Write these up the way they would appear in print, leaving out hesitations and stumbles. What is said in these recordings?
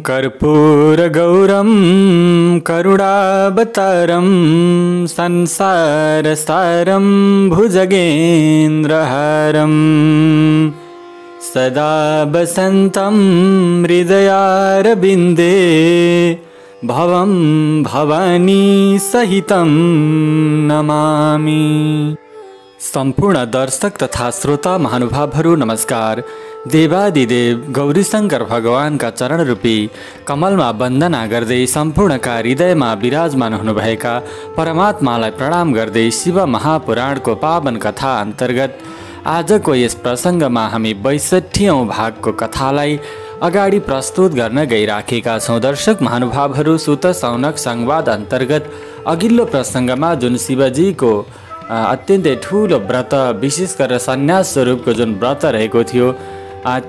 कर्पूरगौरं करुणावतारं संसारसारं भुजगेन्द्रहारं सदा वसन्तं हृदयारविन्दे भवं भवानी सहितं नमामि। सम्पूर्ण दर्शक तथा श्रोता महानुभावहरू नमस्कार। देवादिदेव गौरीशंकर भगवानका चरण रूपी कमलमा वन्दना गर्दै सम्पूर्णका हृदयमा विराजमान हुनुभएका परमात्मालाई प्रणाम गर्दै शिव महापुराणको पावन कथा अन्तर्गत आजको यस प्रसङ्गमा हामी 62औं भागको कथालाई अगाडि प्रस्तुत गर्न गइराखेका छौँ। दर्शक महानुभावहरू, सुत सौनक संवाद अन्तर्गत अघिल्लो प्रसङ्गमा जुन शिवजीको अत्यन्तै ठुलो व्रत, विशेष गरेर सन्यास स्वरूपको जुन व्रत रहेको थियो,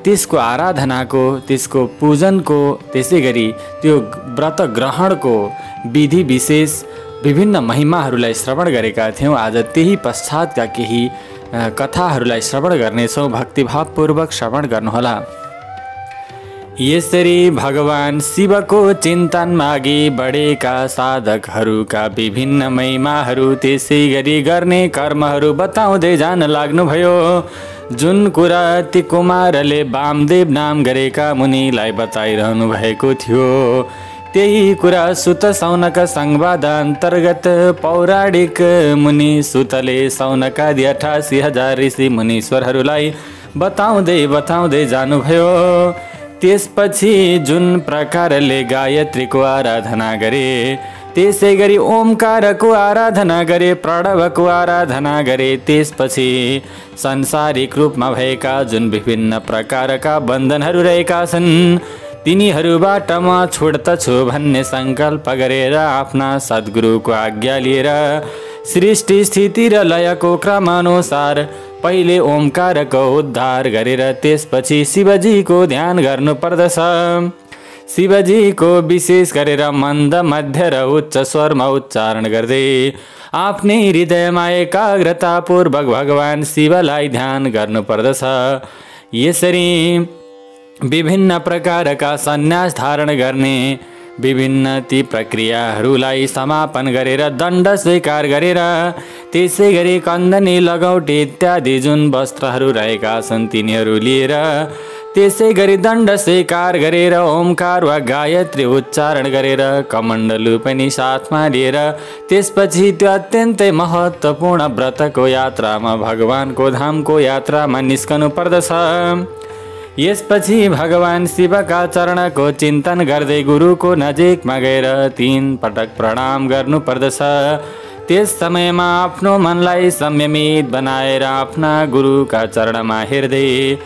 त्यसको आराधनाको, त्यसको पूजनको, त्यसै गरी त्यो व्रत ग्रहणको विधि विशेष विभिन्न महिमाहरूलाई श्रवण गरेका थियौँ। आज त्यही पश्चातका केही कथाहरूलाई श्रवण गर्नेछौँ। भक्तिभावपूर्वक श्रवण गर्नुहोला। यसरी भगवान शिवको चिन्तनमा अघि बढेका साधकहरूका विभिन्न महिमाहरू, त्यसै गरी गर्ने कर्महरू बताउँदै जान लाग्नुभयो। जुन कुरा ती कुमारले वामदेव नाम गरेका मुनिलाई बताइरहनु भएको थियो, त्यही कुरा सुत सौनक संवाद अन्तर्गत पौराणिक मुनि सुतले सौनकादि 88,000 ऋषि मुनीश्वरहरूलाई बताउँदै जानुभयो। त्यसपछि जुन प्रकारले गायत्रीको आराधना गरे, त्यसै गरी ओमकारको आराधना गरे, प्रणवको आराधना गरे, त्यसपछि सांसारिक रूपमा भएका जुन विभिन्न प्रकारका बन्धनहरू रहेका छन्, तिनीहरूबाट म छुट्दछु भन्ने सङ्कल्प गरेर आफ्ना सद्गुरुको आज्ञा लिएर सृष्टि स्थिति र लयको क्रमअनुसार पहिले ओमकारको उद्धार गरेर त्यसपछि शिवजीको ध्यान गर्नुपर्दछ। शिवजीको विशेष गरेर मन्द, मध्य र उच्च स्वरमा उच्चारण गर्दै आफ्नै हृदयमा एकाग्रतापूर्वक भगवान शिवलाई ध्यान गर्नुपर्दछ। यसरी विभिन्न प्रकारका सन्यास धारण गर्ने विभिन्न ती प्रक्रियाहरूलाई समापन गरेर दण्ड स्वीकार गरेर, त्यसै गरी कन्दनी, लगौटी इत्यादि जुन वस्त्रहरू रहेका छन् तिनीहरू लिएर, त्यसै गरी दण्ड स्वीकार गरेर ओमकार वा गायत्री उच्चारण गरेर कमण्डलु पनि साथमा लिएर त्यसपछि त्यो अत्यन्तै महत्त्वपूर्ण व्रतको यात्रामा, भगवानको धामको यात्रामा निस्कनु पर्दछ। यसपछि भगवान शिवका चरणको चिन्तन गर्दै गुरुको नजिकमा गएर 3 पटक प्रणाम गर्नुपर्दछ। त्यस समयमा आफ्नो मनलाई संयमित बनाएर आफ्ना गुरुका चरणमा हेर्दै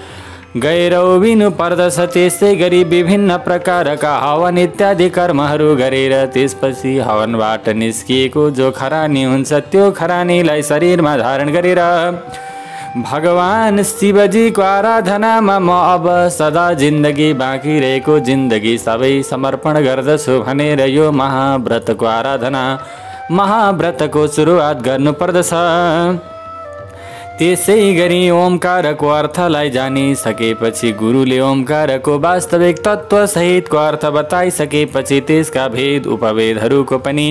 गैरौबिनु पर्दछ। त्यसै गरी विभिन्न प्रकारका हवन इत्यादि कर्महरू गरेर त्यसपछि हवनबाट निस्किएको जो खरानी हुन्छ त्यो खरानीलाई शरीरमा धारण गरेर भगवान शिवजीको आराधनामा म अब सदा जिन्दगी, बाँकी रहेको जिन्दगी सबै समर्पण गर्दछु भनेर यो महाव्रतको आराधना, महाव्रतको सुरुवात गर्नुपर्दछ। त्यसै गरी ओमकारको अर्थलाई जानिसकेपछि, गुरुले ओमकारको वास्तविक तत्त्वसहितको अर्थ बताइसकेपछि, त्यसका भेद उपभेदहरूको पनि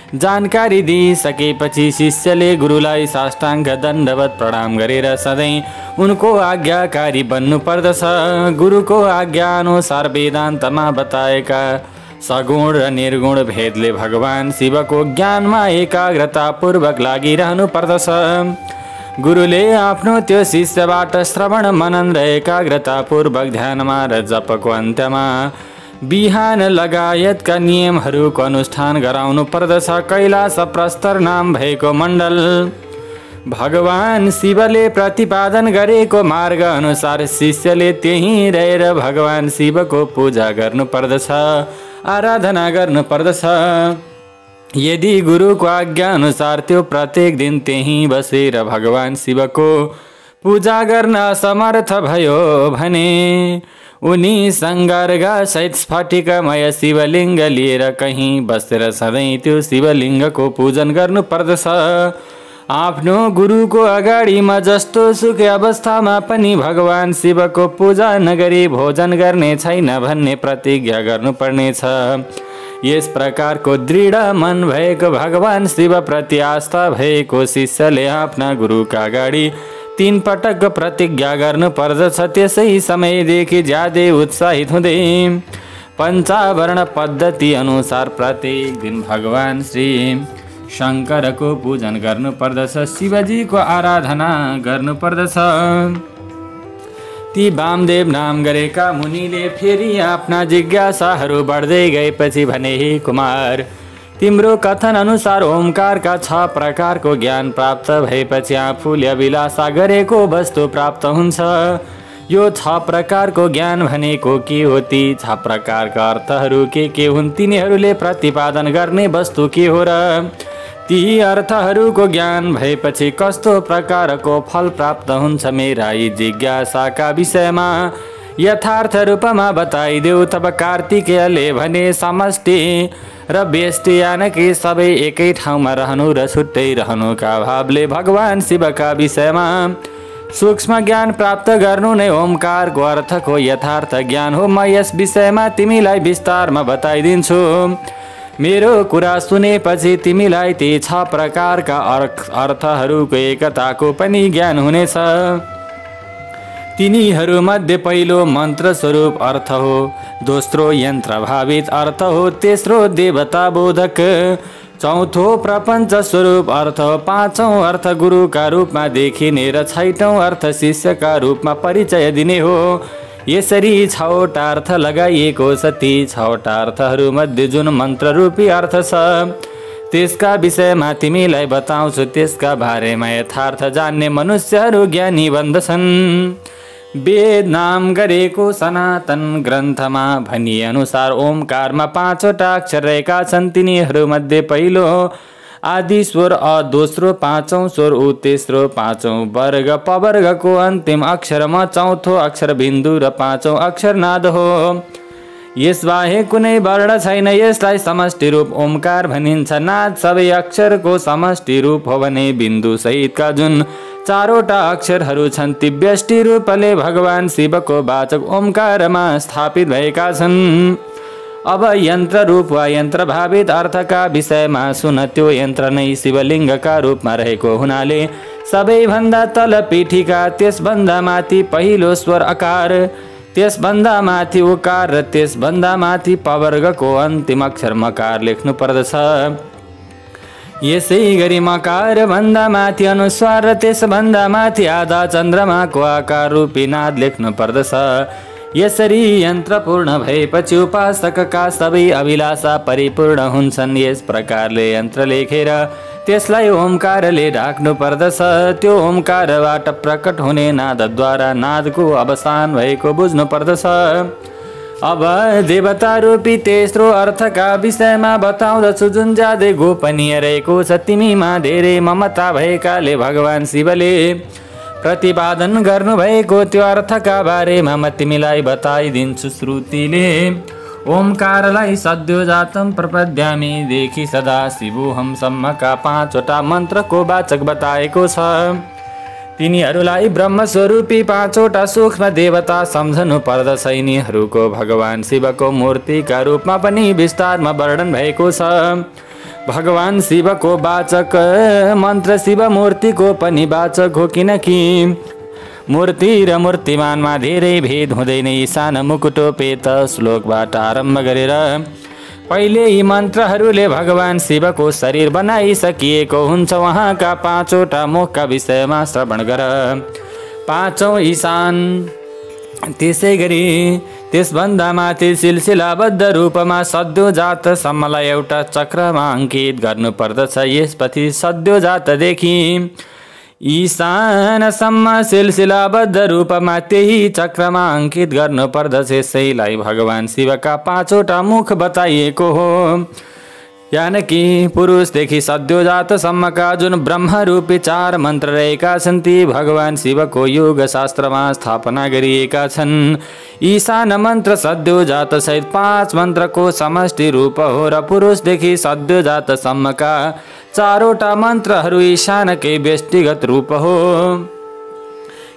जानकारी दिइसकेपछि शिष्यले गुरुलाई साष्टाङ्ग दण्डवत प्रणाम गरेर सधैँ उनको आज्ञाकारी बन्नुपर्दछ। गुरुको आज्ञा अनुसार वेदान्तमा बताएका सगुण र निर्गुण भेदले भगवान शिवको ज्ञानमा एकाग्रतापूर्वक लागिरहनु पर्दछ। गुरुले आफ्नो त्यो शिष्यबाट श्रवण, मनन र एकाग्रतापूर्वक ध्यानमा र जपको अन्त्यमा बिहान लगायतका नियमहरूको अनुष्ठान गराउनु पर्दछ। कैलाश प्रस्तर नाम भएको मण्डल भगवान शिवले प्रतिपादन गरेको मार्ग अनुसार शिष्यले त्यहीँ रहेर भगवान शिवको पूजा गर्नुपर्दछ, आराधना गर्नुपर्दछ। यदि गुरुको आज्ञा अनुसार त्यो प्रत्येक दिन त्यहीँ बसेर भगवान शिवको पूजा गर्न समर्थ भयो भने उनी सङ्गर्गा सहित स्फटिकमय शिवलिङ्ग लिएर कहीँ बसेर सधैँ त्यो शिवलिङ्गको पूजन गर्नुपर्दछ। आफ्नो गुरुको अगाडिमा जस्तो सुकै अवस्थामा पनि भगवान शिवको पूजा नगरी भोजन गर्ने छैन भन्ने प्रतिज्ञा गर्नुपर्नेछ। यस प्रकारको दृढ मन भएको भगवान शिवप्रति आस्था भएको शिष्यले आफ्ना गुरुका अगाडि 3 पटक प्रतिज्ञा गर्नुपर्दछ। त्यसै समयदेखि ज्यादै उत्साहित हुँदै पञ्चावर्ण पद्धति अनुसार प्रत्येक दिन भगवान श्री शङ्करको पूजन गर्नुपर्दछ, शिवजीको आराधना गर्नुपर्दछ। ती वामदेव नाम गरेका मुनिले फेरि आफ्ना जिज्ञासाहरू बढ्दै गएपछि भने, हे कुमार, तिम्रो कथन अनुसार ओमकारका 6 प्रकारको ज्ञान प्राप्त भएपछि आफूले अभिलाषा गरेको वस्तु प्राप्त हुन्छ। यो 6 प्रकारको ज्ञान भनेको के हो? ती 6 प्रकारका अर्थहरू के हुन्? तिनीहरूले प्रतिपादन गर्ने वस्तु के हो र ती अर्थहरूको ज्ञान भएपछि कस्तो प्रकारको फल प्राप्त हुन्छ? मेरा यी जिज्ञासाका विषयमा यथार्थ रूपमा बताइदेऊ। तब कार्तिकेयले भने, समष्टि र व्यष्टि यानकि सबै एकै ठाउँमा रहनु र छुट्टै रहनुका भावले भगवान शिवका विषयमा सूक्ष्म ज्ञान प्राप्त गर्नु नै ओमकारको अर्थको यथार्थ ज्ञान हो। म यस विषयमा तिमीलाई विस्तारमा बताइदिन्छु। मेरो कुरा सुनेपछि तिमीलाई ती 6 प्रकारका अर्थहरूको एकताको पनि ज्ञान हुनेछ। तिनीहरूमध्ये पहिलो मन्त्र स्वरूप अर्थ हो, दोस्रो यन्त्र भावित अर्थ हो, तेस्रो देवता बोधक, चौथो प्रपञ्च स्वरूप अर्थ हो, 5औं अर्थ गुरुका रूपमा देखिने र 6औं अर्थ शिष्यका रूपमा परिचय दिने हो। यसरी 6वटा अर्थ लगाइएको छ। ती 6वटा अर्थहरूमध्ये जुन मन्त्ररूपी अर्थ छ त्यसका विषयमा तिमीलाई बताउँछु। त्यसका बारेमा यथार्थ जान्ने मनुष्यहरू ज्ञानी बन्दछन्। वेद नाम गरेको सनातन ग्रन्थमा भनिए अनुसार ओमकारमा 5वटा अक्षर रहेका छन्। तिनीहरूमध्ये पहिलो आदि स्वर अ, दोस्रो 5औं स्वर उ, तेस्रो 5औं वर्ग पवर्गको अन्तिम अक्षरमा 4थो अक्षर बिन्दु र 5औं अक्षर नाद हो। यसबाहेक कुनै वर्ण छैन। यसलाई समष्टि रूप ओमकार भनिन्छ। नाद सबै अक्षरको समष्टि रूप हो भने बिन्दु सहितका जुन 4वटा अक्षरहरू छन् ती व्यष्टि रूपले भगवान शिवको वाचक ओमकारमा स्थापित भएका छन्। अब यन्त्र रूप वा यन्त्र भावित अर्थका विषयमा सुन। त्यो यन्त्र नै शिवलिङ्गका रूपमा रहेको हुनाले सबैभन्दा तल पीठिका, त्यसभन्दा माथि पहिलो स्वर अकार, त्यसभन्दा माथि उकार र त्यसभन्दा माथि पवर्गको अन्तिम अक्षर मकार लेख्नु पर्दछ। यसै गरी मकार भन्दा माथि अनुस्वार र त्यसभन्दा माथि आधा चन्द्रमाको आकार रूपी नाद लेख्नु पर्दछ। यसरी यन्त्र पूर्ण भएपछि उपासकका सबै अभिलाषा परिपूर्ण हुन्छन्। यस प्रकारले यन्त्र लेखेर त्यसलाई ओमकारले ढाक्नु पर्दछ। त्यो ओमकारबाट प्रकट हुने नादद्वारा नादको अवसान भएको बुझ्नु पर्दछ। अब देवता रूपी तेस्रो अर्थका विषयमा बताउँदछु जुन ज्यादै गोपनीय रहेको छ। तिमीमा धेरै ममता भएकाले भगवान शिवले प्रतिपादन गर्नुभएको त्यो अर्थका बारेमा म तिमीलाई बताइदिन्छु। श्रुतिले ओमकारलाई सद्योजातं प्रपद्यामि देखि सदा शिवोऽहं सम्मका 5वटा मन्त्रको वाचक बताएको छ। तिनीहरूलाई ब्रह्मस्वरूपी 5वटा सूक्ष्म देवता सम्झनु पर्दछ। यिनीहरूको भगवान शिवको मूर्तिका रूपमा पनि विस्तारमा वर्णन भएको छ। भगवान शिवको वाचक मन्त्र शिव मूर्तिको पनि वाचक हो, किनकि मूर्ति र मूर्तिमानमा धेरै भेद हुँदैन। ईशान मुकुटोपेत श्लोकबाट आरम्भ गरेर पहिले यी मन्त्रहरूले भगवान शिवको शरीर बनाइसकिएको हुन्छ। उहाँका 5वटा मुखका विषयमा श्रवण गर। 5औं ईशान, त्यसै गरी त्यसभन्दा माथि सिलसिलाबद्ध रूपमा सद्योजातसम्मलाई एउटा चक्रमा अङ्कित गर्नुपर्दछ। यसपछि सद्योजातदेखि ईशानसम्म सिलसिलाबद्ध रूपमा त्यही चक्रमा अङ्कित गर्नुपर्दछ। यसैलाई भगवान शिवका 5वटा मुख बताइएको हो। यानकि पुरुषदेखि सद्योजातसम्मका जुन ब्रह्मरूपी 4 मन्त्र रहेका छन् ती भगवान शिवको योग शास्त्रमा स्थापना गरिएका छन्। ईशान मन्त्र सद्योजात सहित 5 मन्त्रको समष्टि रूप हो र पुरुषदेखि सद्योजातसम्मका चारवटा मन्त्रहरू ईशानकै व्यष्टिगत रूप हो।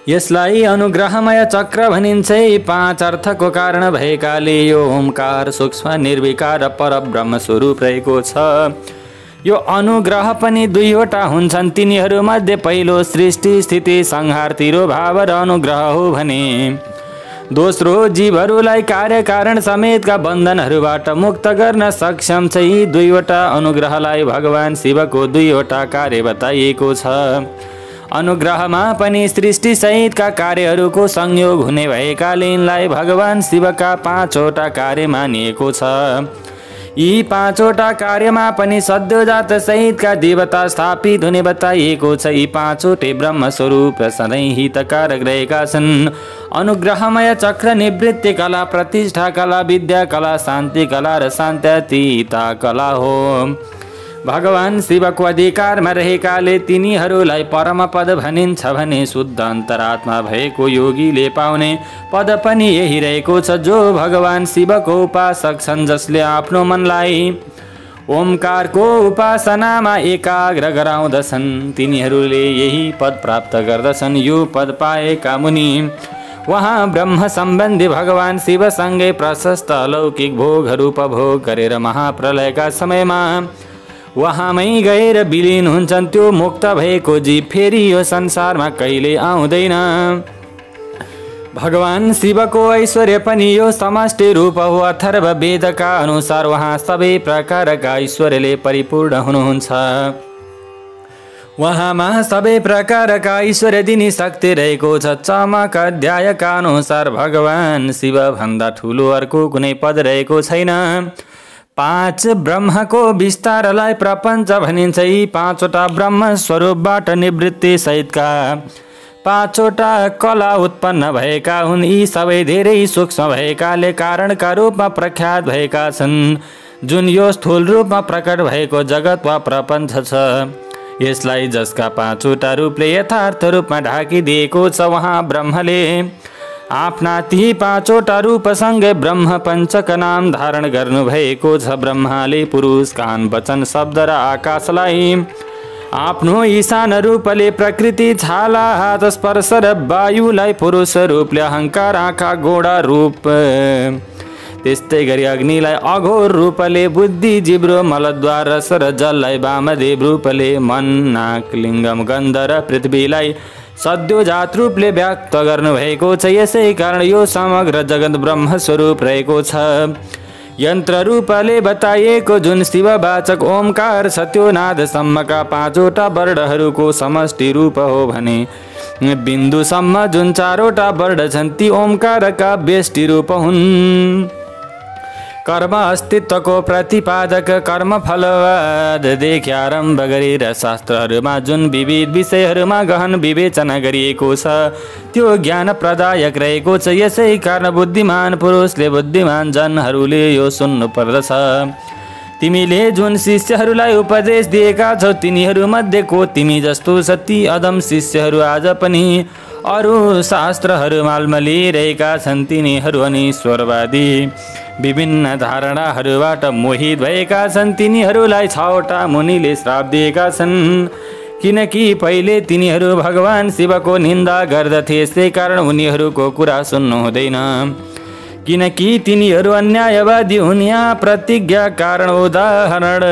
यसलाई अनुग्रहमय चक्र भनिन्छ। 5 अर्थको कारण भएकाले यो ओमकार सूक्ष्म निर्विकार परब्रह्म स्वरूप रहेको छ। यो अनुग्रह पनि 2वटा हुन्छन्। तिनीहरूमध्ये पहिलो सृष्टि स्थिति संहार तिरोभाव र अनुग्रह हो भने दोस्रो जीवहरूलाई कार्यकारण समेतका बन्धनहरूबाट मुक्त गर्न सक्षम छ। यी 2वटा अनुग्रहलाई भगवान शिवको 2वटा कार्य बताइएको छ। अनुग्रहमा पनि सृष्टि सहितका कार्यहरूको संयोग हुने भएकाले यिनलाई भगवान शिवका 5वटा कार्य मानिएको छ। यी 5वटा कार्यमा पनि सद्योजात सहितका देवता स्थापित हुने बताइएको छ। यी 5वटै ब्रह्म स्वरूप र सधैँ हितकारक रहेका छन्। अनुग्रहमय चक्र निवृत्ति कला, प्रतिष्ठा कला, विद्या कला, शान्ति कला र शान्त्यतीता कला हो। भगवान शिवको अधिकारमा रहेकाले तिनीहरूलाई परमपद भनिन्छ भने शुद्ध अन्तरात्मा भएको योगीले पाउने पद पनि यही रहेको छ। जो भगवान शिवको उपासक छन्, जसले आफ्नो मनलाई ओमकारको उपासनामा एकाग्र गराउँदछन्, तिनीहरूले यही पद प्राप्त गर्दछन्। यो पद पाएका मुनि वहाँ ब्रह्म सम्बन्धी भगवान शिवसँगै प्रशस्त अलौकिक भोगहरू उपभोग गरेर महाप्रलयका समयमा वहाँमै गएर विलीन हुन्छन्। त्यो मुक्त भएको जीव फेरि यो संसारमा कहिले आउँदैन। भगवान शिवको ऐश्वर्य पनि यो समष्टि रूप हो। अथर्व वेदका अनुसार वहाँ सबै प्रकारका ऐश्वर्यले परिपूर्ण हुनुहुन्छ। वहाँमा सबै प्रकारका ऐश्वर्य दिने शक्ति रहेको छ। चमक अध्यायका अनुसार भगवान शिव भन्दा ठुलो अर्को कुनै पद रहेको छैन। 5 ब्रह्मको विस्तारलाई प्रपञ्च भनिन्छ। यी 5वटा ब्रह्म स्वरूपबाट निवृत्ति सहितका 5वटा कला उत्पन्न भएका हुन्। यी सबै धेरै सूक्ष्म भएकाले कारणका रूपमा प्रख्यात भएका छन्, जुन यो स्थूल रूपमा प्रकट भएको जगत वा प्रपञ्च छ। यसलाई जसका 5वटा रूपले यथार्थ रूपमा ढाकिदिएको छ, वहाँ ब्रह्मले आफ्ना ती 5वटा रूपसँगै ब्रह्म पञ्चक नाम धारण गर्नुभएको छ। ब्रह्माले पुरुष, कान, वचन, शब्द र आकाशलाई आफ्नो ईशान रूपले प्रकृति, छाला, हात, स्पर्श र वायुलाई पुरुष रूपले अहङ्कार, आँखा, गोडा रूप, त्यस्तै गरी अग्निलाई अघोर रूपले बुद्धि, जिब्रो, मलद्वार, रस र जललाई वामदेव रूपले मन, नाक, लिङ्गम, गन्ध र पृथ्वीलाई सद्योजात रूपले व्यक्त गर्नुभएको छ। यसै कारण यो समग्र जगत ब्रह्म स्वरूप रहेको छ। यन्त्र रूपले बताइएको जुन शिववाचक ओमकार छ, त्यो नादसम्मका 5वटा वर्णहरूको समष्टि रूप हो भने बिन्दुसम्म जुन 4वटा वर्ण छन्, ती ओमकारका व्यष्टि रूप हुन्। कर्म अस्तित्वको प्रतिपादक कर्मफलवाददेखि आरम्भ गरेर शास्त्रहरूमा जुन विविध विषयहरूमा गहन विवेचना गरिएको छ, त्यो ज्ञान प्रदायक रहेको छ। यसै कारण बुद्धिमान पुरुषले, बुद्धिमान जनहरूले यो सुन्नु पर्दछ। तिमीले जुन शिष्यहरूलाई उपदेश दिएका छौ, तिनीहरूमध्ये को तिमी जस्तो छ? ती अदम शिष्यहरू आज पनि अरू शास्त्रहरूमा अल्मलिरहेका छन्। तिनीहरू अनिश्वरवादी विभिन्न धारणाहरूबाट मोहित भएका छन्। तिनीहरूलाई 6वटा मुनिले श्राप दिएका छन्, किनकि पहिले तिनीहरू भगवान शिवको निन्दा गर्दथे। यसै कारण उनीहरूको कुरा सुन्नु हुँदैन, किनकि तिनीहरू अन्यायवादी हुन्। यहाँ प्रतिज्ञा, कारण, उदाहरण,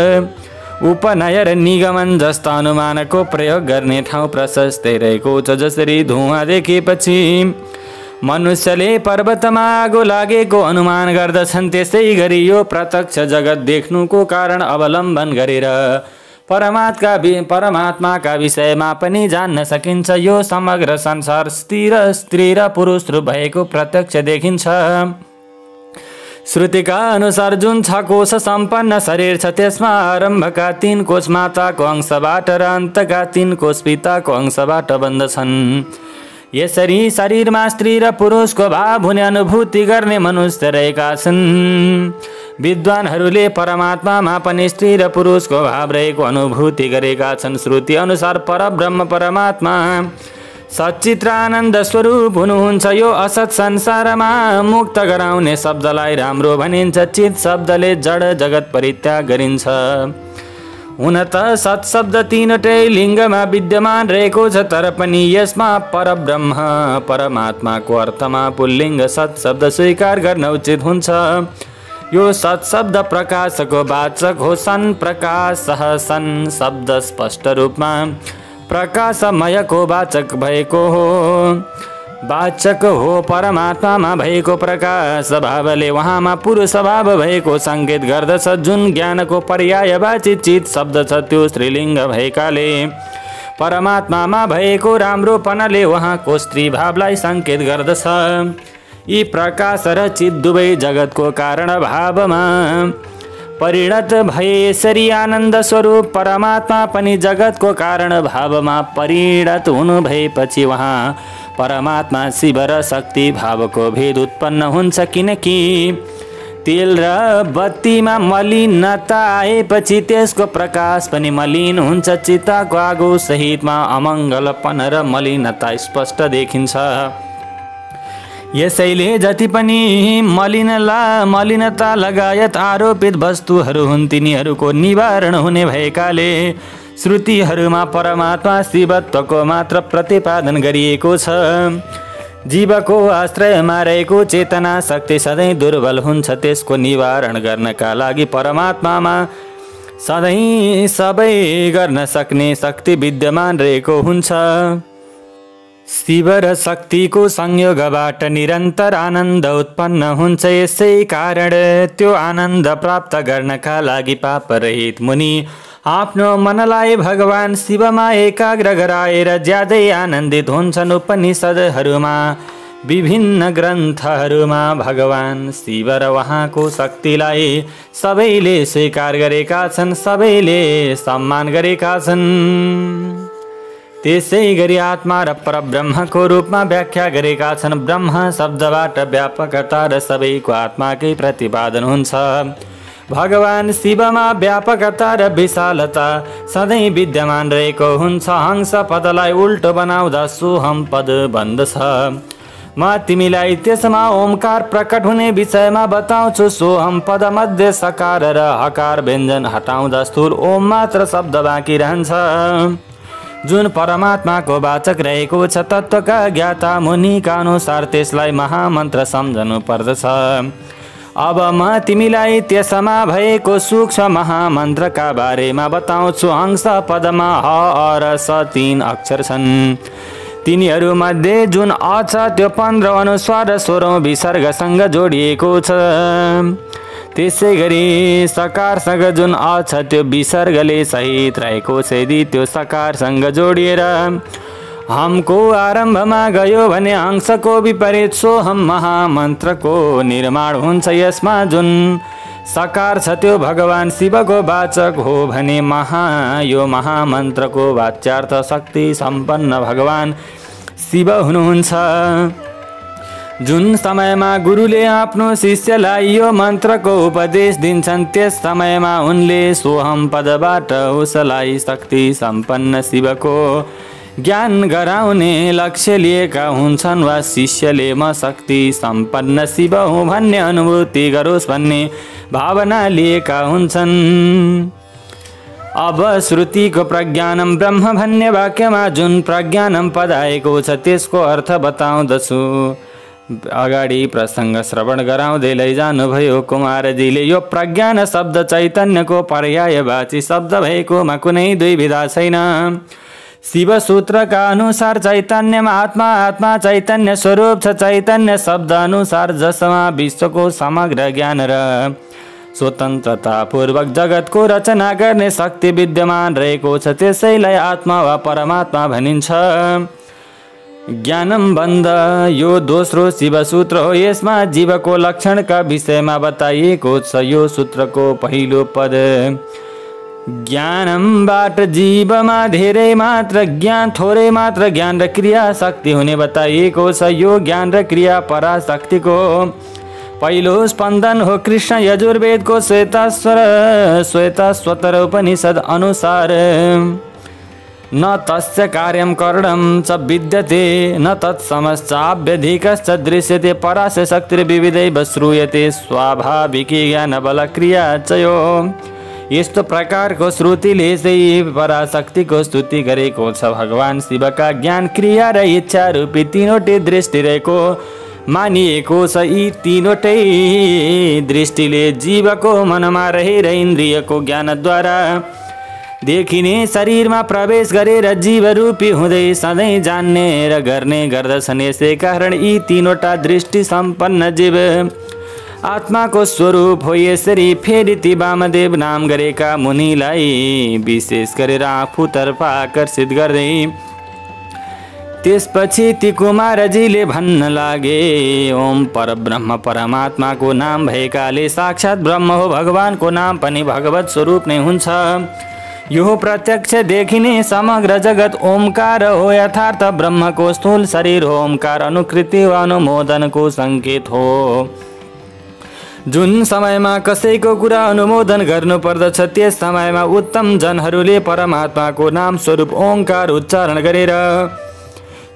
उपनय र निगमन जस्ता अनुमानको प्रयोग गर्ने ठाउँ प्रशस्तै रहेको छ। जसरी धुवाँ देखेपछि मनुष्यले पर्वतमा आगो लागेको अनुमान गर्दछन्, त्यसै गरी यो प्रत्यक्ष जगत देख्नुको कारण अवलम्बन गरेर परमात्माका विषयमा पनि जान्न सकिन्छ। यो समग्र संसार स्त्री र पुरुष रूप भएको प्रत्यक्ष देखिन्छ। श्रुतिका अनुसार जुन 6 कोश सम्पन्न शरीर छ, त्यसमा आरम्भका 3 कोश माताको अंशबाट र अन्तका 3 कोश पिताको अंशबाट बन्दछन्। यसरी शरीरमा स्त्री र पुरुषको भाव हुने अनुभूति गर्ने मनुष्य रहेका छन्। विद्वानहरूले परमात्मामा पनि स्त्री र पुरुषको भाव रहेको अनुभूति गरेका छन्। श्रुति अनुसार परब्रह्म परमात्मा सच्चित्र आनन्द स्वरूप हुनुहुन्छ। यो असत संसारमा मुक्त गराउने शब्दलाई राम्रो भनिन्छ। चित शब्दले जड जगत परित्याग गरिन्छ। हुन त सत्शब्द तीनवटै लिङ्गमा विद्यमान रहेको छ, तर पनि यसमा परब्रह्म परमात्माको अर्थमा पुल्लिङ्ग सत्शब्द स्वीकार गर्न उचित हुन्छ। यो सत्शब्द प्रकाशको वाचक हो। सन् प्रकाशः सन् शब्द स्पष्ट रूपमा प्रकाशमयको वाचक भएको हो। वाचक हो परमात्मामा भएको प्रकाश भावले उहाँमा पुरुष भाव भएको सङ्केत गर्दछ। जुन ज्ञानको पर्यायवाची चित शब्द छ त्यो स्त्रीलिङ्ग भएकाले परमात्मामा भएको राम्रोपनाले उहाँको स्त्री भावलाई सङ्केत गर्दछ। यी प्रकाश र चित दुवै जगतको कारण भावमा परिणत भए यसरी आनन्द स्वरूप परमात्मा पनि जगतको कारण भावमा परिणत हुनु भएपछि उहाँ परमात्मा शिव र शक्ति भावको भेद उत्पन्न हुन्छ। किनकि तेल र बत्तीमा मलिनता आएपछि त्यसको प्रकाश पनि मलिन हुन्छ। चिताको आगो सहितमा अमङ्गलपन र मलिनता स्पष्ट देखिन्छ। यसैले जति पनि मलिनता लगायत आरोपित वस्तुहरू हुन् तिनीहरूको निवारण हुने भएकाले श्रुतिहरूमा परमात्मा शिवत्वको मात्र प्रतिपादन गरिएको छ। जीवको आश्रयमा रहेको चेतना शक्ति सधैँ दुर्बल हुन्छ। त्यसको निवारण गर्नका लागि परमात्मामा सधैँ सबै गर्न सक्ने शक्ति विद्यमान रहेको हुन्छ। शिव र शक्तिको संयोगबाट निरन्तर आनन्द उत्पन्न हुन्छ। यसै कारण त्यो आनन्द प्राप्त गर्नका लागि पापरहित मुनि आफ्नो मनलाई भगवान शिवमा एकाग्र गराएर ज्यादै आनन्दित हुन्छन्। उपनिषदहरूमा विभिन्न ग्रन्थहरूमा भगवान शिव र उहाँको शक्तिलाई सबैले स्वीकार गरेका छन्, सबैले सम्मान गरेका छन्। त्यसै गरी आत्मा र परब्रह्मको रूपमा व्याख्या गरेका छन्। ब्रह्म शब्दबाट व्यापकता र सबैको आत्माकै प्रतिपादन हुन्छ। भगवान शिवमा व्यापकता र विशालता सधैँ विद्यमान रहेको हुन्छ। हंस पदलाई उल्टो बनाउँदा सोहम पद बन्दछ। म तिमीलाई त्यसमा ओमकार प्रकट हुने विषयमा बताउँछु। सोहम पद मध्ये सकार र हकार व्यञ्जन हटाउँदा स्थूल ओम मात्र शब्द बाँकी रहन्छ, जुन परमात्माको वाचक रहेको छ। तत्त्वका ज्ञाता मुनिका अनुसार त्यसलाई महामन्त्र सम्झनु पर्दछ। अब म तिमीलाई त्यसमा भएको सूक्ष्म महामन्त्रका बारेमा बताउँछु। हंस पदमा ह र स 3 अक्षर छन्। तिनीहरूमध्ये जुन अ छ त्यो 15 अनुस्वार र 16 विसर्गसँग जोडिएको छ। त्यसै गरी सकारसँग जुन अ छ त्यो विसर्गले सहित रहेको छ। यदि त्यो सकारसँग जोडिएर हमको आरम्भमा गयो भने हंसको विपरीत सोहम महामन्त्रको निर्माण हुन्छ। यसमा जुन सकार छ त्यो भगवान शिवको वाचक हो भने यो महामन्त्रको वाच्यार्थ शक्ति सम्पन्न भगवान शिव हुनुहुन्छ। जुन समयमा गुरुले आफ्नो शिष्यलाई यो मन्त्रको उपदेश दिन्छन् त्यस समयमा उनले सोहम पदबाट उसलाई शक्ति सम्पन्न शिवको ज्ञान गराउने लक्ष्य लिएका हुन्छन्। वा शिष्यले म शक्ति सम्पन्न शिव हुँ भन्ने अनुभूति गरोस् भन्ने भावना लिएका हुन्छन्। अब श्रुतिको प्रज्ञानम ब्रह्म भन्ने वाक्यमा जुन प्रज्ञानम पद आएको छ त्यसको अर्थ बताउँदछु। अगाडि प्रसङ्ग श्रवण गराउँदै लैजानुभयो कुमारजीले। यो प्रज्ञान शब्द चैतन्यको पर्यायवाची शब्द भएकोमा कुनै दुविधा छैन। शिव सूत्रका अनुसार चैतन्यमा आत्मा, आत्मा चैतन्य स्वरूप छ। चैतन्य शब्द अनुसार जसमा विश्वको समग्र ज्ञान र स्वतन्त्रता पूर्वक जगतको रचना गर्ने शक्ति विद्यमान रहेको छ त्यसैलाई आत्मा वा परमात्मा भनिन्छ। ज्ञानम बन्द यो दोस्रो शिव सूत्र हो। यसमा जीवको लक्षणका विषयमा बताइएको छ। यो सूत्रको पहिलो पद ज्ञानमबाट जीवमा धेरै मात्र ज्ञान, थोरै मात्र ज्ञान र क्रिया शक्ति हुने बताइएको छ। यो ज्ञान र क्रिया पराशक्तिको पहिलो स्पन्दन हो। कृष्ण यजुर्वेदको श्वेताश्वतर उपनिषद अनुसार न तस्य कार्यं करणं च विद्यते न तत्समश्चाभ्यधिकश्च दृश्यते परास्य शक्तिर्विविधैव श्रूयते स्वाभाविकी ज्ञानबलक्रिया च यो। यस्तो प्रकारको श्रुतिले चाहिँ पराशक्तिको स्तुति गरेको छ। भगवान शिवका ज्ञान क्रिया र इच्छा रूपी तीनवटै दृष्टि रहेको मानिएको छ। यी तीनवटै दृष्टिले जीवको मनमा रहेर इन्द्रियको ज्ञानद्वारा देखिने शरीरमा प्रवेश गरेर जीवरूपी हुँदै सधैँ जान्ने र गर्ने गर्दछन्। यसै कारण यी तीनवटा दृष्टि सम्पन्न जीव आत्माको स्वरूप हो। यसरी फेरि ती वामदेव नाम गरेका मुनिलाई विशेष गरेर आफूतर्फ आकर्षित गर्दै त्यसपछि ती कुमारजीले भन्न लागे, ओम परब्रह्म परमात्माको नाम भएकाले साक्षात् ब्रह्म हो। भगवानको नाम पनि भगवत स्वरूप नै हुन्छ। यो प्रत्यक्ष देखिने समग्र जगत ओमकार हो। यथार्थ ब्रह्मको स्थूल शरीर हो। ओमकार अनुकृति वा अनुमोदनको सङ्केत हो। जुन समयमा कसैको कुरा अनुमोदन गर्नुपर्दछ त्यस समयमा उत्तम जनहरूले परमात्माको नाम स्वरूप ओंकार उच्चारण गरेर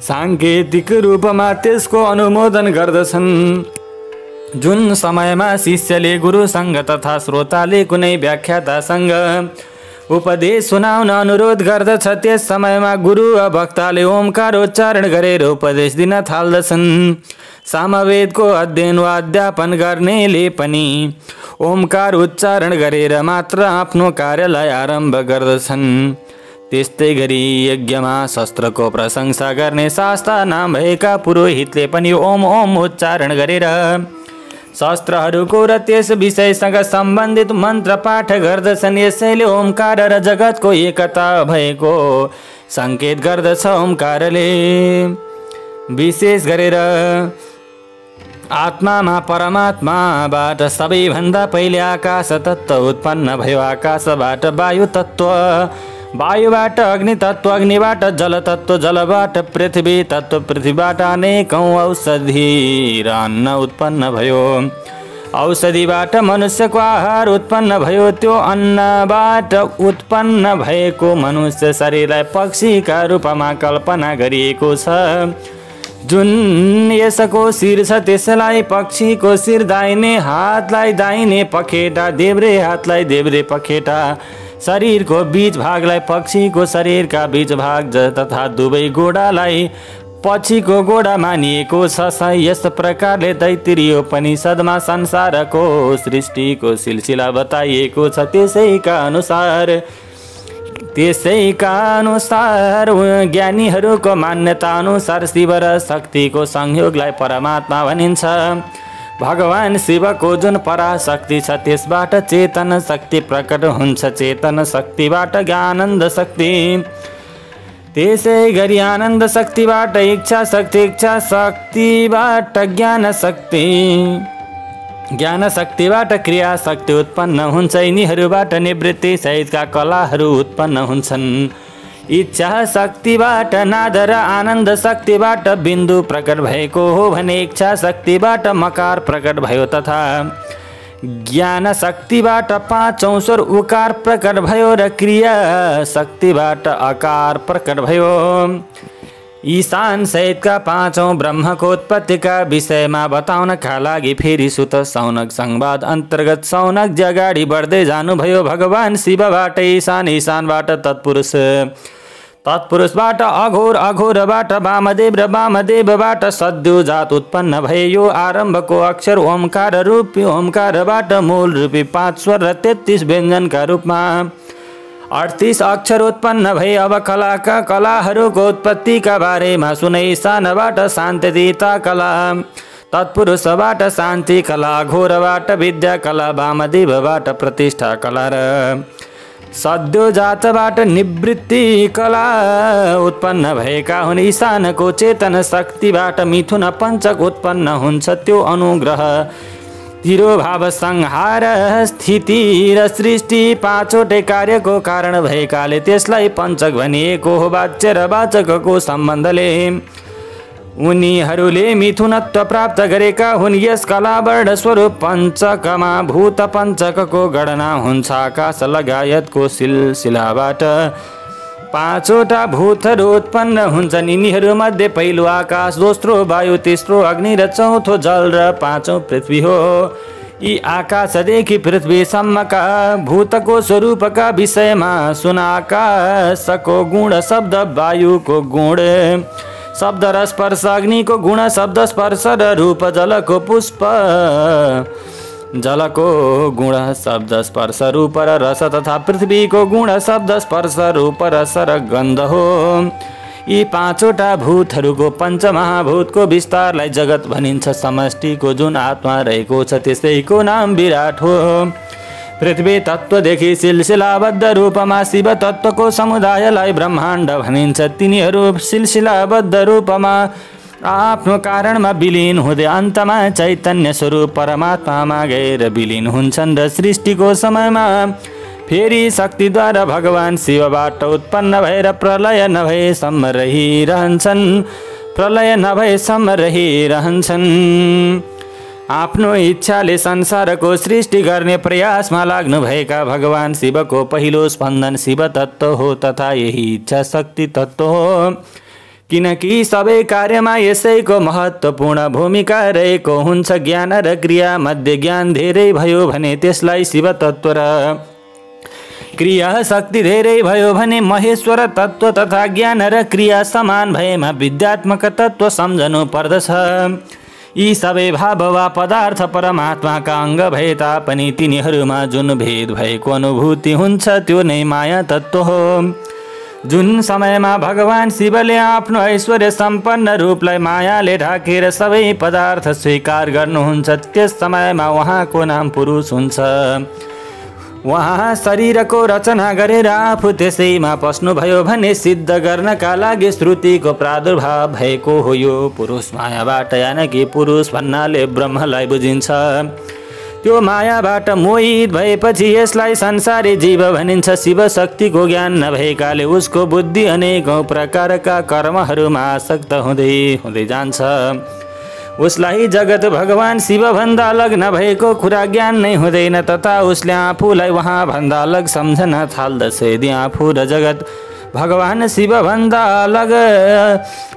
सांकेतिक रूपमा त्यसको अनुमोदन गर्दछन्। जुन समयमा शिष्यले गुरुसँग तथा श्रोताले कुनै व्याख्यातासँग उपदेश सुनाउन अनुरोध गर्दछ त्यस समयमा गुरु वा वक्ताले ओंकार उच्चारण गरेर उपदेश दिन थाल्दछन्। सामवेदको अध्ययन वा अध्यापन गर्नेले पनि ओंकार उच्चारण गरेर मात्र आफ्नो कार्यलाई आरम्भ गर्दछन्। त्यस्तै गरी यज्ञमा शस्त्रको प्रशंसा गर्ने शास्त्र नाम भएका पुरोहितले पनि ओम ओम उच्चारण गरेर शस्त्रहरूको र त्यस विषयसँग सम्बन्धित मन्त्र पाठ गर्दछन्। यसैले ओंकार र जगतको एकता भएको सङ्केत गर्दछ। ओंकारले विशेष गरेर आत्मामा परमात्माबाट सबैभन्दा पहिले आकाश तत्त्व उत्पन्न भयो। आकाशबाट वायु तत्त्व, वायुबाट अग्नि तत्त्व, अग्निबाट जल तत्त्व, जलबाट पृथ्वी तत्त्व, पृथ्वीबाट अनेकौं औषधि र अन्न उत्पन्न भयो। औषधिबाट मनुष्यको आहार उत्पन्न भयो। त्यो अन्नबाट उत्पन्न भएको मनुष्य शरीरलाई पक्षीका रूपमा कल्पना गरिएको छ। जुन यसको शिर छ त्यसलाई पक्षीको शिर, दाहिने हातलाई दाहिने पखेटा, देब्रे हातलाई देब्रे पखेटा, शरीरको बीच भागलाई पक्षीको शरीरका बीच भाग तथा दुवै गोडालाई पछिको गोडा मानिएको छ। यस प्रकारले तैत्तिरीय उपनिषदमा संसारको सृष्टिको सिलसिला बताइएको छ। त्यसैका अनुसार ज्ञानीहरूको मान्यता अनुसार शिव र शक्तिको संयोगलाई परमात्मा भनिन्छ। भगवान शिवको जुन पराशक्ति छ त्यसबाट चेतन शक्ति प्रकट हुन्छ। चेतन शक्तिबाट आनन्द शक्ति, त्यसै गरी आनन्द शक्तिबाट इच्छा शक्ति, इच्छा शक्तिबाट ज्ञान शक्ति, ज्ञान शक्तिबाट क्रिया शक्ति उत्पन्न हुन्छ। यिनीहरूबाट निवृत्ति सहितका कलाहरू उत्पन्न हुन्छन्। इच्छा शक्तिबाट नाद र आनन्द शक्तिबाट बिन्दु प्रकट भएको हो भने इच्छा शक्तिबाट मकार प्रकट भयो तथा ज्ञान शक्तिबाट पाँचौं स्वर उकार प्रकट भयो र क्रिया शक्तिबाट अकार प्रकट भयो। ईशान सहितका पाँचौं ब्रह्मको उत्पत्तिका विषयमा बताउनका लागि फेरि सुत शौनक संवाद अन्तर्गत शौनक अगाडि बढ्दै जानुभयो। भगवान शिवबाट ईशान, ईशानबाट तत्पुरुष, तत्पुरुषबाट अघोर, अघोरबाट वामदेव र वामदेवबाट सद्यो जात उत्पन्न भए। यो आरम्भको अक्षर ओमकार रूपी ओमकारबाट मूल रूपी 5 स्वर र 33 व्यञ्जनका रूपमा 38 अक्षर उत्पन्न भए। अब कलाका कलाहरूको उत्पत्तिका बारेमा सुने। ईशानबाट शान्तिता कला, तत्पुरुषबाट शान्ति कला, अघोरबाट विद्या कला, वामदेवबाट प्रतिष्ठा कला र सद्योजातबाट निवृत्ति कला उत्पन्न भएका हुन्। ईशानको चेतन शक्तिबाट मिथुन पञ्चक उत्पन्न हुन्छ। त्यो अनुग्रह, तिरोभाव, संहार, स्थिति र सृष्टि पाँचवटै कार्यको कारण भएकाले त्यसलाई पञ्चक भनिएको हो। वाच्य र वाचकको सम्बन्धले उनीहरूले मिथुनत्व प्राप्त गरेका हुन्। यस कलावर्ण स्वरूप पञ्चकमा भूत पञ्चकको गणना हुन्छ। आकाश लगायतको सिलसिलाबाट 5वटा भूतहरू उत्पन्न हुन्छन्। यिनीहरूमध्ये पहिलो आकाश, दोस्रो वायु, तेस्रो अग्नि र चौथो जल र 5औं पृथ्वी हो। यी आकाशदेखि पृथ्वीसम्मका भूतको स्वरूपका विषयमा सुन आकाशको गुण शब्द वायुको गुण शब्द र स्पर्श अग्निको गुण शब्द स्पर्श र रूप जलको पुष्प जलको गुण शब्द स्पर्श रूप र रस तथा पृथ्वीको गुण शब्द स्पर्श रूप रस र गन्ध हो। यी पाँचवटा भूतहरूको पञ्चमहाभूतको विस्तारलाई जगत भनिन्छ। समष्टिको जुन आत्मा रहेको छ त्यसैको नाम विराट हो। पृथ्वी तत्त्वदेखि सिलसिलाबद्ध रूपमा शिव तत्त्वको समुदायलाई ब्रह्माण्ड भनिन्छ। तिनीहरू सिलसिलाबद्ध रूपमा आफ्नो कारणमा विलीन हुँदै अन्तमा चैतन्य स्वरूप परमात्मामा गएर विलीन हुन्छन् र सृष्टिको समयमा फेरि शक्तिद्वारा भगवान शिवबाट उत्पन्न भएर प्रलय नभएसम्म रहिरहन्छन्। आफ्नो इच्छाले संसारको सृष्टि गर्ने प्रयासमा लाग्नुभएका भगवान शिवको पहिलो स्पन्दन शिव तत्त्व हो तथा यही इच्छा शक्ति तत्त्व हो। किनकि सबै कार्यमा यसैको महत्त्वपूर्ण भूमिका रहेको हुन्छ। ज्ञान र क्रिया मध्ये ज्ञान धेरै भयो भने त्यसलाई शिव तत्त्व र क्रिया शक्ति धेरै भयो भने महेश्वर तत्त्व तथा ज्ञान र क्रिया समान भएमा विद्यात्मक तत्त्व सम्झनु पर्दछ। यी सबै भाव वा पदार्थ परमात्माका अङ्ग भए तापनि तिनीहरूमा जुन भेद भएको अनुभूति हुन्छ त्यो नै माया तत्त्व हो। जुन समयमा भगवान शिवले आफ्नो ऐश्वर्य सम्पन्न रूपलाई मायाले ढाकेर सबै पदार्थ स्वीकार गर्नुहुन्छ त्यस समयमा उहाँको नाम पुरुष हुन्छ। उहाँ शरीरको रचना गरेर आफू त्यसैमा पस्नुभयो भने सिद्ध गर्नका लागि श्रुतिको प्रादुर्भाव भएको हो। यो पुरुष मायाबाट यानि पुरुष भन्नाले ब्रह्मलाई बुझिन्छ। त्यो मायाबाट मोहित भएपछि यसलाई संसारी जीव भनिन्छ। शिव शक्तिको ज्ञान नभएकाले उसको बुद्धि अनेकौं प्रकारका कर्महरूमा आसक्त हुँदै जान्छ। उसलाई जगत भगवान शिव भन्दा अलग नभएको कुरा ज्ञान नै हुँदैन तथा उसले आफूलाई उहाँ भन्दा अलग सम्झन थाल्दछ। यदि आफू र जगत भगवान शिव भन्दा अलग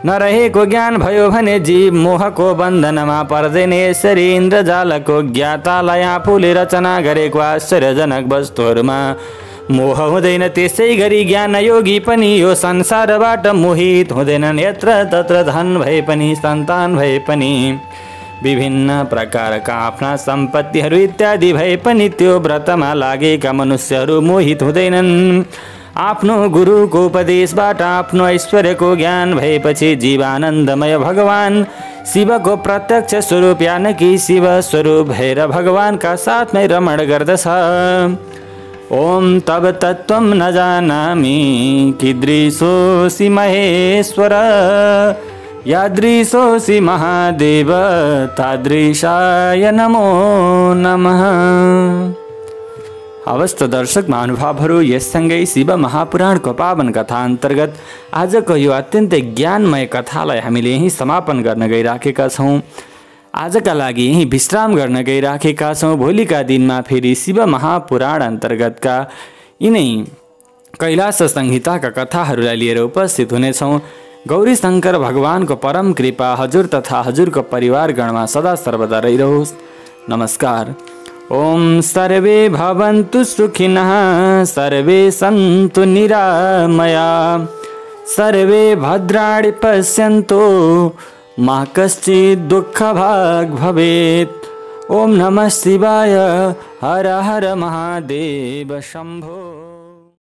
नरहेको ज्ञान भयो भने जीव मोहको बन्धनमा पर्दैन। यसरी इन्द्रजालको ज्ञातालाई आफूले रचना गरेको आश्चर्यजनक वस्तुहरूमा मोह हुँदैन। त्यसै गरी ज्ञान योगी पनि यो संसारबाट मोहित हुँदैनन्। यत्र तत्र धन भए पनि सन्तान भए पनि विभिन्न प्रकारका आफ्ना सम्पत्तिहरू इत्यादि भए पनि त्यो व्रतमा लागेका मनुष्यहरू मोहित हुँदैनन्। आफ्नो गुरुको उपदेशबाट आफ्नो ऐश्वर्यको ज्ञान भएपछि जीव आनन्दमय भगवान शिवको प्रत्यक्ष स्वरूप यानि शिव स्वरूप भएर भगवानका साथमै रमण गर्दछ। ओम तब तत्त्वं न जानामि कीदृशोऽसि महेश्वर यादृशोऽसि महादेव तादृशाय नमो नमः। अवस्थ दर्शक महानुभावहरू, यससँगै शिव महापुराणको पावन कथा अन्तर्गत आजको यो अत्यन्तै ज्ञानमय कथालाई हामीले यहीँ समापन गर्न गइराखेका छौँ। आजका लागि यहीँ विश्राम गर्न गइराखेका छौँ। भोलिका दिनमा फेरि शिव महापुराण अन्तर्गतका यिनै कैलाश संहिताका कथाहरूलाई लिएर उपस्थित हुनेछौँ। गौरी शङ्कर भगवानको परम कृपा हजुर तथा हजुरको परिवारगणमा सदा सर्वदा रहिरहोस्। नमस्कार। ओम सर्वे भवन्तु सुखिनः, सर्वे सन्तु निरामया, सर्वे भद्राणि पश्यन्तु मा कश्चित् दुःखभाग् भवेत्। ओम नमः शिवाय। हर हर महादेव शम्भो।